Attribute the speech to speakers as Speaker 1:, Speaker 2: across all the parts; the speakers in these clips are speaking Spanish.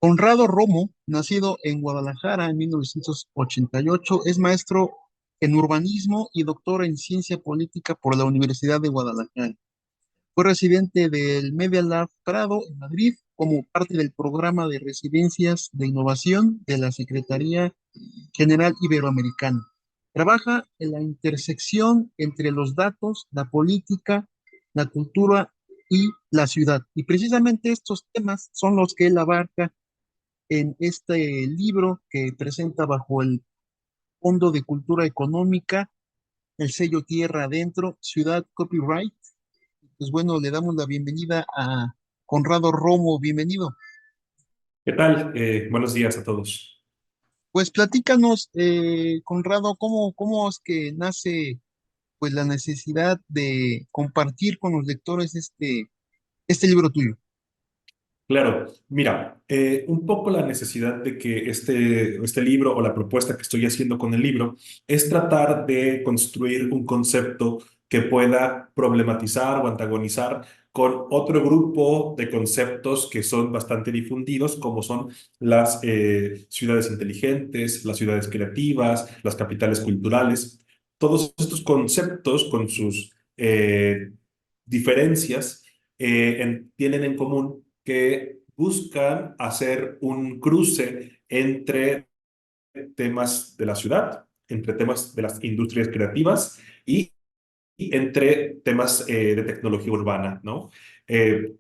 Speaker 1: Conrado Romo, nacido en Guadalajara en 1988, es maestro en urbanismo y doctor en ciencia política por la Universidad de Guadalajara. Fue residente del Media Lab Prado en Madrid como parte del programa de residencias de innovación de la Secretaría General Iberoamericana. Trabaja en la intersección entre los datos, la política, la cultura y la ciudad. Y precisamente estos temas son los que él abarca en este libro que presenta bajo el Fondo de Cultura Económica, el sello Tierra Adentro, Ciudad Copyright. Pues bueno, le damos la bienvenida a Conrado Romo, bienvenido.
Speaker 2: ¿Qué tal? Buenos días a todos.
Speaker 1: Pues platícanos, Conrado, cómo es que nace pues la necesidad de compartir con los lectores este libro tuyo.
Speaker 2: Claro, mira, un poco la necesidad de que este libro o la propuesta que estoy haciendo con el libro es tratar de construir un concepto que pueda problematizar o antagonizar con otro grupo de conceptos que son bastante difundidos, como son las ciudades inteligentes, las ciudades creativas, las capitales culturales. Todos estos conceptos con sus diferencias tienen en común que buscan hacer un cruce entre temas de la ciudad, entre temas de las industrias creativas y entre temas de tecnología urbana, ¿no?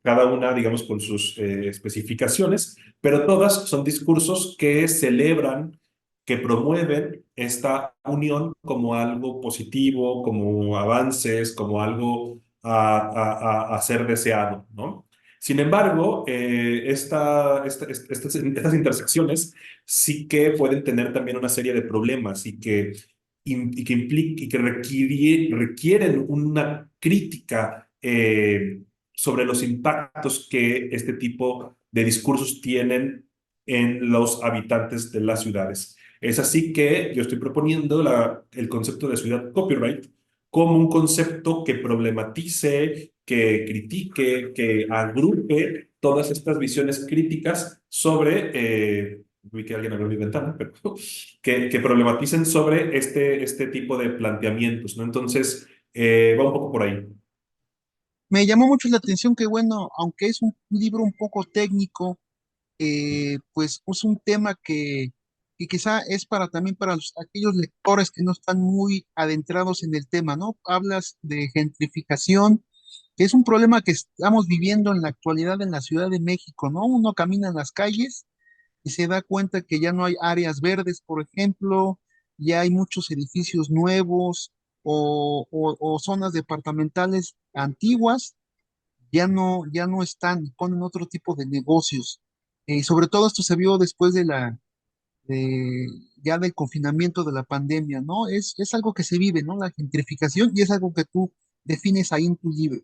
Speaker 2: Cada una, digamos, con sus especificaciones, pero todas son discursos que celebran, que promueven esta unión como algo positivo, como avances, como algo a ser deseado, ¿no? Sin embargo, estas intersecciones sí que pueden tener también una serie de problemas y que implica, y que requieren una crítica sobre los impactos que este tipo de discursos tienen en los habitantes de las ciudades. Es así que yo estoy proponiendo el concepto de ciudad copyright como un concepto que problematice, que critique, que agrupe todas estas visiones críticas sobre, vi que alguien abrió mi ventana, pero que problematicen sobre este tipo de planteamientos, ¿no? Entonces, va un poco por ahí.
Speaker 1: Me llamó mucho la atención que, bueno, aunque es un libro un poco técnico, pues es un tema que quizá es para también para aquellos lectores que no están muy adentrados en el tema, ¿no? Hablas de gentrificación, que es un problema que estamos viviendo en la actualidad en la Ciudad de México, ¿no? Uno camina en las calles y se da cuenta que ya no hay áreas verdes, por ejemplo, ya hay muchos edificios nuevos o zonas departamentales antiguas ya no están, ponen otro tipo de negocios. Sobre todo esto se vio después de- ya del confinamiento de la pandemia, ¿no? Es algo que se vive, ¿no? La gentrificación y es algo que tú defines ahí en tu libro.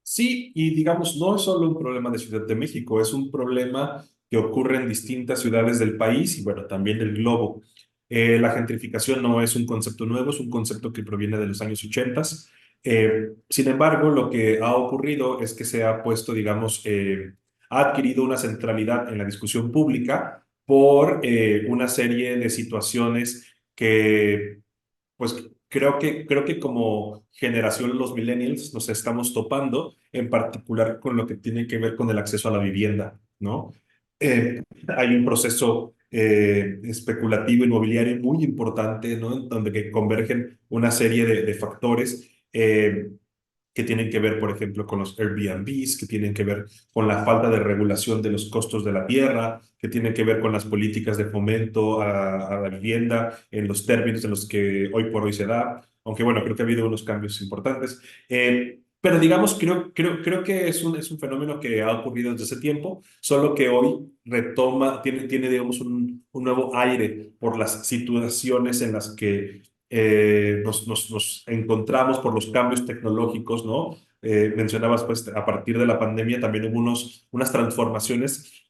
Speaker 2: Sí, y digamos, no es solo un problema de Ciudad de México, es un problema que ocurre en distintas ciudades del país y bueno, también del globo. La gentrificación no es un concepto nuevo, es un concepto que proviene de los años 80. Sin embargo, lo que ha ocurrido es que se ha puesto, digamos, ha adquirido una centralidad en la discusión pública por una serie de situaciones que pues creo que como generación los millennials nos estamos topando, en particular con lo que tiene que ver con el acceso a la vivienda, ¿no? Hay un proceso especulativo inmobiliario muy importante, ¿no? En donde que convergen una serie de factores que tienen que ver, por ejemplo, con los Airbnbs, que tienen que ver con la falta de regulación de los costos de la tierra, que tienen que ver con las políticas de fomento a la vivienda en los términos en los que hoy por hoy se da, aunque bueno, creo que ha habido unos cambios importantes. Pero digamos, creo que es un fenómeno que ha ocurrido desde ese tiempo, solo que hoy retoma, tiene digamos, un nuevo aire por las situaciones en las que nos encontramos por los cambios tecnológicos, ¿no? Mencionabas, pues, a partir de la pandemia también hubo unas transformaciones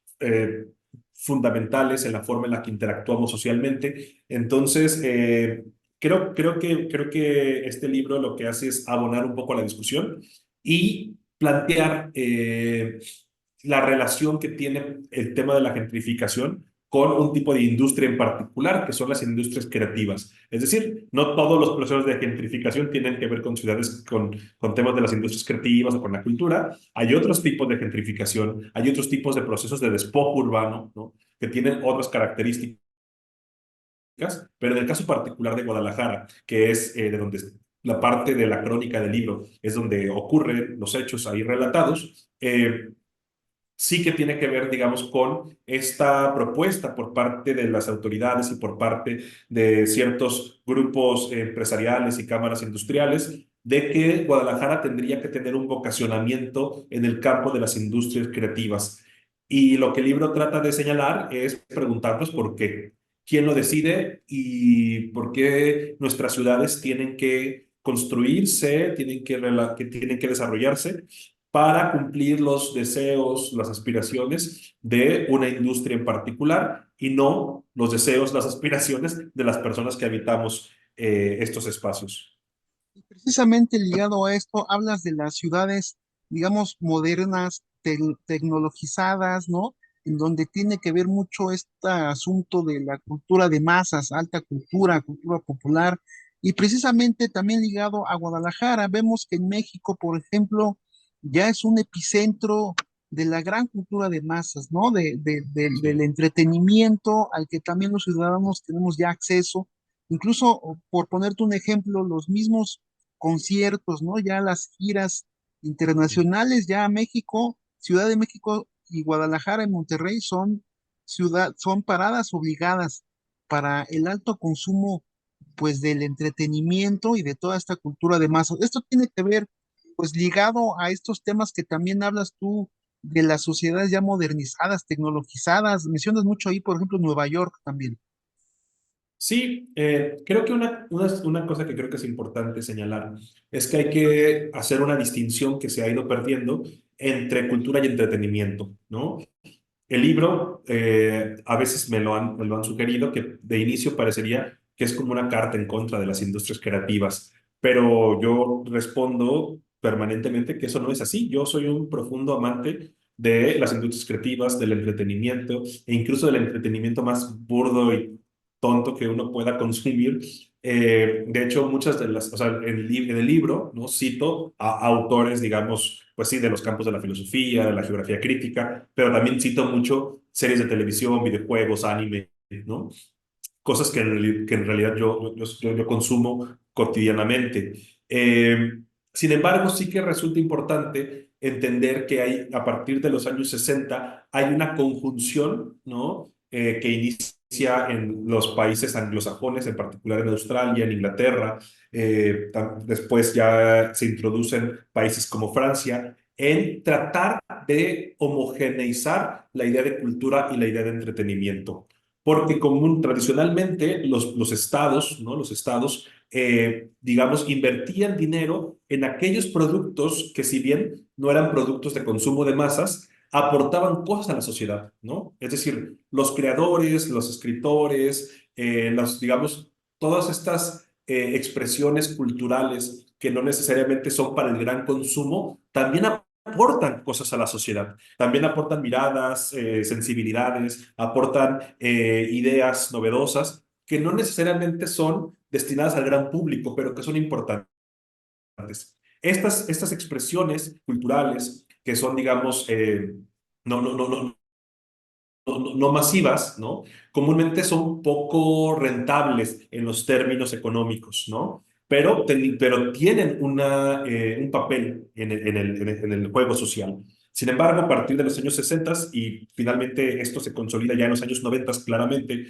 Speaker 2: fundamentales en la forma en la que interactuamos socialmente. Entonces, creo que este libro lo que hace es abonar un poco a la discusión y plantear la relación que tiene el tema de la gentrificación con un tipo de industria en particular, que son las industrias creativas. Es decir, no todos los procesos de gentrificación tienen que ver con ciudades, con temas de las industrias creativas o con la cultura. Hay otros tipos de gentrificación, hay otros tipos de procesos de despojo urbano, ¿no? Que tienen otras características, pero en el caso particular de Guadalajara, que es de donde la parte de la crónica del libro es donde ocurren los hechos ahí relatados, sí que tiene que ver, digamos, con esta propuesta por parte de las autoridades y por parte de ciertos grupos empresariales y cámaras industriales de que Guadalajara tendría que tener un vocacionamiento en el campo de las industrias creativas. Y lo que el libro trata de señalar es preguntarnos por qué, quién lo decide y por qué nuestras ciudades tienen que construirse, que tienen que desarrollarse para cumplir los deseos, las aspiraciones de una industria en particular y no los deseos, las aspiraciones de las personas que habitamos estos espacios.
Speaker 1: Y precisamente ligado a esto, hablas de las ciudades, digamos, modernas, tecnologizadas, ¿no? En donde tiene que ver mucho este asunto de la cultura de masas, alta cultura, cultura popular, y precisamente también ligado a Guadalajara. Vemos que en México, por ejemplo, ya es un epicentro de la gran cultura de masas, ¿no? Del
Speaker 2: Sí.
Speaker 1: entretenimiento al que también los ciudadanos tenemos ya acceso. Incluso, por ponerte un ejemplo, los mismos conciertos, ¿no? Ya las giras internacionales, ya México, Ciudad de México y Guadalajara y Monterrey son paradas obligadas para el alto consumo, pues, del entretenimiento y de toda esta cultura de masas. Esto tiene que ver, pues, ligado a estos temas que también hablas tú de las sociedades ya modernizadas, tecnologizadas. Mencionas mucho ahí, por ejemplo, Nueva York también.
Speaker 2: Sí, creo que una cosa que creo que es importante señalar es que hay que hacer una distinción que se ha ido perdiendo entre cultura y entretenimiento, ¿no? El libro, a veces me lo han sugerido, que de inicio parecería que es como una carta en contra de las industrias creativas, pero yo respondo permanentemente que eso no es así. Yo soy un profundo amante de las industrias creativas, del entretenimiento e incluso del entretenimiento más burdo y tonto que uno pueda consumir. De hecho, muchas de las, o sea, en el libro, ¿no? Cito a autores, digamos, pues sí, de los campos de la filosofía, de la geografía crítica, pero también cito mucho series de televisión, videojuegos, anime, ¿no? Cosas que en realidad yo consumo cotidianamente. Sin embargo, sí que resulta importante entender que hay, a partir de los años 60 hay una conjunción, ¿no? Que inicia en los países anglosajones, en particular en Australia, en Inglaterra, después ya se introducen países como Francia, en tratar de homogeneizar la idea de cultura y la idea de entretenimiento porque tradicionalmente los estados, ¿no? Los estados, digamos, invertían dinero en aquellos productos que si bien no eran productos de consumo de masas, aportaban cosas a la sociedad, ¿no? Es decir, los creadores, los escritores, digamos, todas estas expresiones culturales que no necesariamente son para el gran consumo, también aportan cosas a la sociedad. También aportan miradas, sensibilidades, aportan ideas novedosas que no necesariamente son destinadas al gran público, pero que son importantes. Estas expresiones culturales que son, digamos, no, no, no, no, no masivas, ¿no? Comúnmente son poco rentables en los términos económicos, ¿no? Pero tienen un papel en el juego social. Sin embargo, a partir de los años 60 y finalmente esto se consolida ya en los años 90 claramente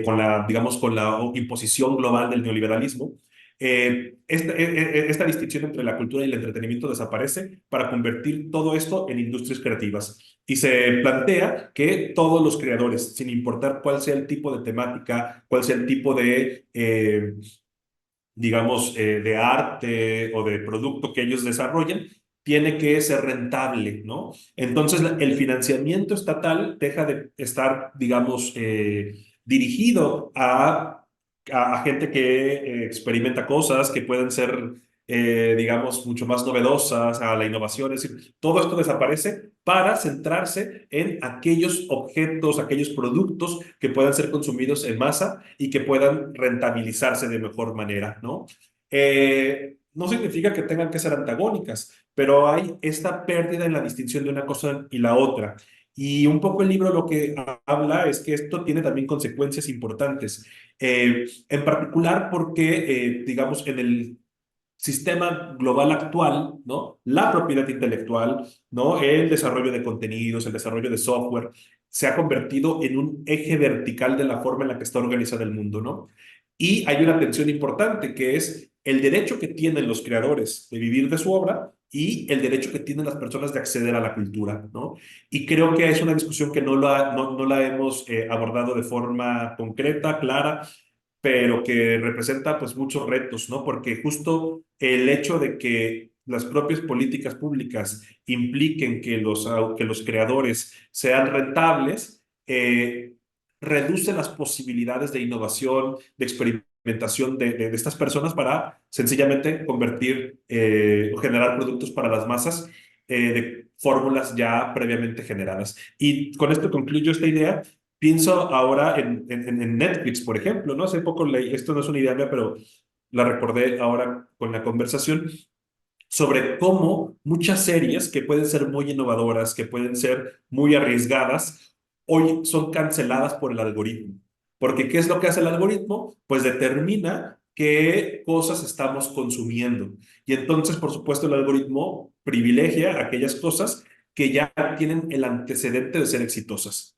Speaker 2: con digamos, con la imposición global del neoliberalismo, esta distinción entre la cultura y el entretenimiento desaparece para convertir todo esto en industrias creativas. Y se plantea que todos los creadores, sin importar cuál sea el tipo de temática, cuál sea el tipo de, digamos, de arte o de producto que ellos desarrollen, tiene que ser rentable, ¿no? Entonces, el financiamiento estatal deja de estar, digamos, dirigido a gente que experimenta cosas que pueden ser digamos, mucho más novedosas, a la innovación. Es decir, todo esto desaparece para centrarse en aquellos objetos, aquellos productos que puedan ser consumidos en masa y que puedan rentabilizarse de mejor manera, ¿no? No significa que tengan que ser antagónicas, pero hay esta pérdida en la distinción de una cosa y la otra. Y un poco el libro lo que habla es que esto tiene también consecuencias importantes, en particular porque, digamos, en el sistema global actual, ¿no? La propiedad intelectual, ¿no? El desarrollo de contenidos, el desarrollo de software, se ha convertido en un eje vertical de la forma en la que está organizado el mundo, ¿no? Y hay una tensión importante que es el derecho que tienen los creadores de vivir de su obra y el derecho que tienen las personas de acceder a la cultura, ¿no? Y creo que es una discusión que no la hemos abordado de forma concreta, clara, pero que representa pues muchos retos, ¿no? Porque justo el hecho de que las propias políticas públicas impliquen que los creadores sean rentables, reduce las posibilidades de innovación, de experimentación de estas personas para sencillamente convertir o generar productos para las masas de fórmulas ya previamente generadas. Y con esto concluyo esta idea. Pienso ahora en Netflix, por ejemplo, ¿no? Hace poco leí, esto no es una idea mía, pero la recordé ahora con la conversación, sobre cómo muchas series que pueden ser muy innovadoras, que pueden ser muy arriesgadas, hoy son canceladas por el algoritmo. Porque ¿qué es lo que hace el algoritmo? Pues determina qué cosas estamos consumiendo. Y entonces, por supuesto, el algoritmo privilegia aquellas cosas que ya tienen el antecedente de ser exitosas.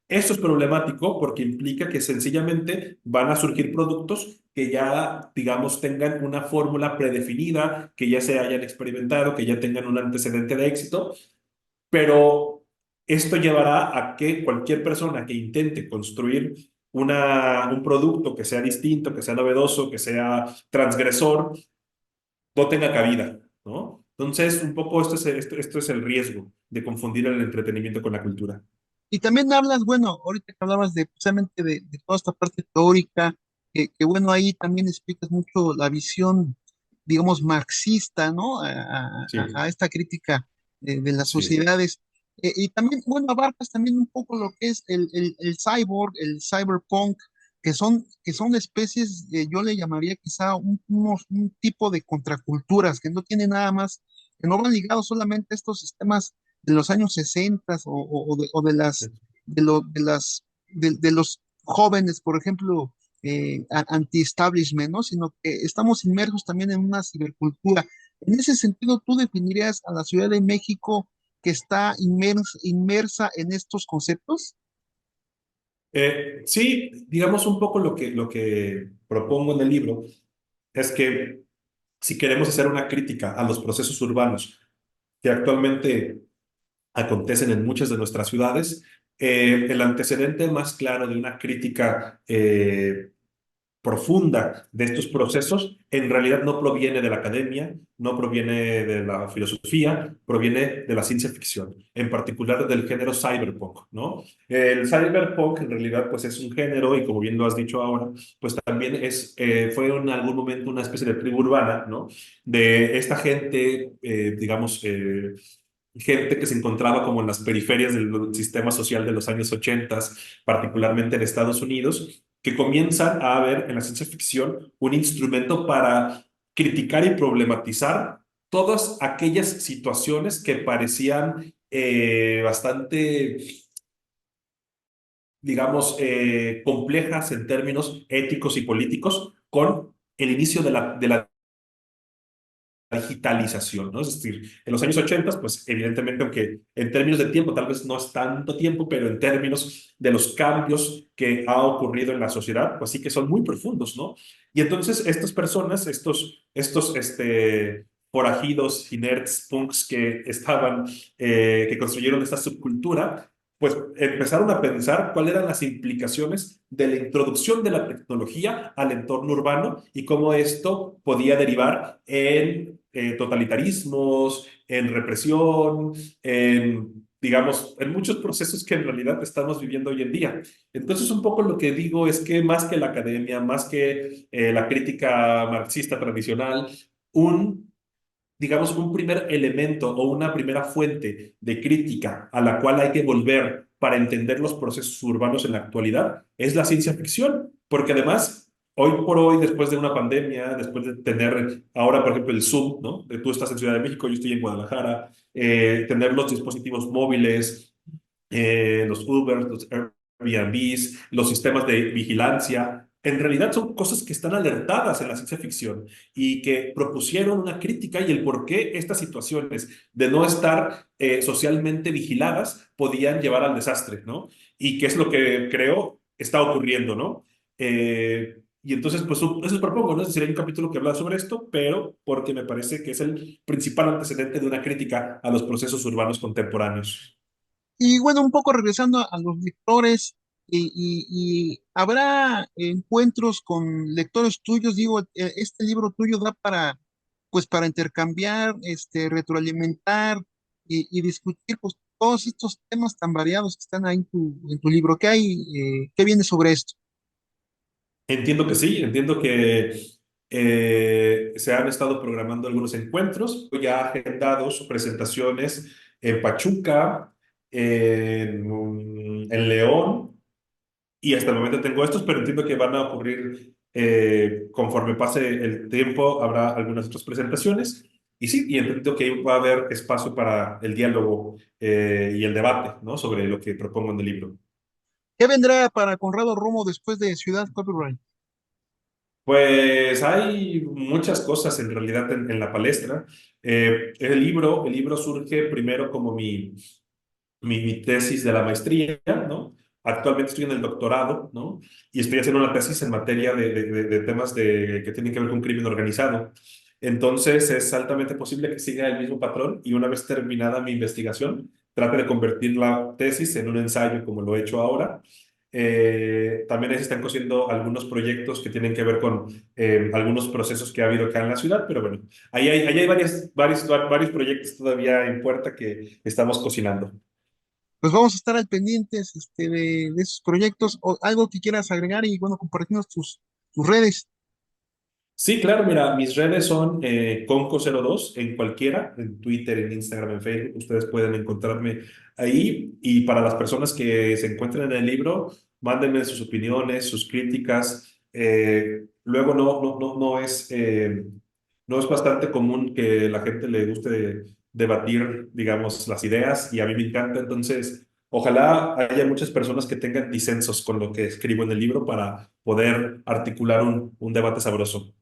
Speaker 2: Esto es problemático porque implica que sencillamente van a surgir productos que ya, digamos, tengan una fórmula predefinida, que ya se hayan experimentado, que ya tengan un antecedente de éxito, pero esto llevará a que cualquier persona que intente construir un producto que sea distinto, que sea novedoso, que sea transgresor, no tenga cabida, ¿no? Entonces, un poco esto es el riesgo de confundir el entretenimiento con la cultura.
Speaker 1: Y también hablas, bueno, ahorita que hablabas de precisamente de toda esta parte teórica, que bueno, ahí también explicas mucho la visión, digamos, marxista, ¿no? A
Speaker 2: Sí,
Speaker 1: esta crítica de las
Speaker 2: sí.
Speaker 1: sociedades. Y también, bueno, abarcas también un poco lo que es el cyborg, el cyberpunk, que son especies, yo le llamaría quizá un tipo de contraculturas, que no tienen nada más, que no van ligados solamente a estos sistemas de los años 60 o de de los jóvenes, por ejemplo, anti-establishment, ¿no? Sino que estamos inmersos también en una cibercultura. En ese sentido, ¿tú definirías a la Ciudad de México que está inmersa en estos conceptos?
Speaker 2: Sí, digamos un poco lo que propongo en el libro es que si queremos hacer una crítica a los procesos urbanos que actualmente acontecen en muchas de nuestras ciudades, el antecedente más claro de una crítica profunda de estos procesos en realidad no proviene de la academia, no proviene de la filosofía, proviene de la ciencia ficción, en particular del género cyberpunk, ¿no? El cyberpunk en realidad pues es un género y como bien lo has dicho ahora, pues también fue en algún momento una especie de tribu urbana, ¿no? De esta gente, digamos, gente que se encontraba como en las periferias del sistema social de los años 80, particularmente en Estados Unidos, que comienzan a ver en la ciencia ficción un instrumento para criticar y problematizar todas aquellas situaciones que parecían bastante, digamos, complejas en términos éticos y políticos con el inicio de la digitalización, ¿no? Es decir, en los años 80, pues evidentemente, aunque en términos de tiempo tal vez no es tanto tiempo, pero en términos de los cambios que ha ocurrido en la sociedad, pues sí que son muy profundos, ¿no? Y entonces estas personas, forajidos y nerds punks que estaban, que construyeron esta subcultura, pues empezaron a pensar cuáles eran las implicaciones de la introducción de la tecnología al entorno urbano y cómo esto podía derivar en totalitarismos, en represión, en, digamos, en muchos procesos que en realidad estamos viviendo hoy en día. Entonces, un poco lo que digo es que más que la academia, más que la crítica marxista tradicional, un digamos, un primer elemento o una primera fuente de crítica a la cual hay que volver para entender los procesos urbanos en la actualidad es la ciencia ficción, porque además, hoy por hoy, después de una pandemia, después de tener ahora, por ejemplo, el Zoom, ¿no? Tú estás en Ciudad de México, yo estoy en Guadalajara, tener los dispositivos móviles, los Uber, los Airbnbs, los sistemas de vigilancia, en realidad son cosas que están alertadas en la ciencia ficción y que propusieron una crítica y el por qué estas situaciones de no estar socialmente vigiladas podían llevar al desastre, ¿no? Y qué es lo que creo está ocurriendo, ¿no? Y entonces, pues eso propongo, ¿no? Es decir, hay un capítulo que habla sobre esto, pero porque me parece que es el principal antecedente de una crítica a los procesos urbanos contemporáneos.
Speaker 1: Y bueno, un poco regresando a los lectores, y habrá encuentros con lectores tuyos, digo, este libro tuyo da para, pues para intercambiar, retroalimentar y discutir pues todos estos temas tan variados que están ahí en tu libro. ¿Qué hay, qué viene sobre esto?
Speaker 2: Entiendo que sí, entiendo que se han estado programando algunos encuentros, ya agendados presentaciones en Pachuca, en León, y hasta el momento tengo estos, pero entiendo que van a ocurrir conforme pase el tiempo, habrá algunas otras presentaciones, y sí, y entiendo que va a haber espacio para el diálogo y el debate, ¿no? Sobre lo que propongo en el libro.
Speaker 1: ¿Qué vendrá para Conrado Romo después de Ciudad Copyright?
Speaker 2: Pues hay muchas cosas en realidad en la palestra. El libro surge primero como mi tesis de la maestría, ¿no? Actualmente estoy en el doctorado, ¿no? Y estoy haciendo una tesis en materia de temas que tienen que ver con crimen organizado. Entonces es altamente posible que siga el mismo patrón y una vez terminada mi investigación, trate de convertir la tesis en un ensayo como lo he hecho ahora. También ahí se están cosiendo algunos proyectos que tienen que ver con algunos procesos que ha habido acá en la ciudad, pero bueno, ahí hay varios proyectos todavía en puerta que estamos cocinando.
Speaker 1: Pues vamos a estar al pendientes, de esos proyectos o algo que quieras agregar y bueno, compartirnos tus redes.
Speaker 2: Sí, claro, mira, mis redes son Conco02 en cualquiera, en Twitter, en Instagram, en Facebook, ustedes pueden encontrarme ahí y para las personas que se encuentren en el libro, mándenme sus opiniones, sus críticas. Luego no es bastante común que la gente le guste debatir, digamos, las ideas y a mí me encanta, entonces ojalá haya muchas personas que tengan disensos con lo que escribo en el libro para poder articular un debate sabroso.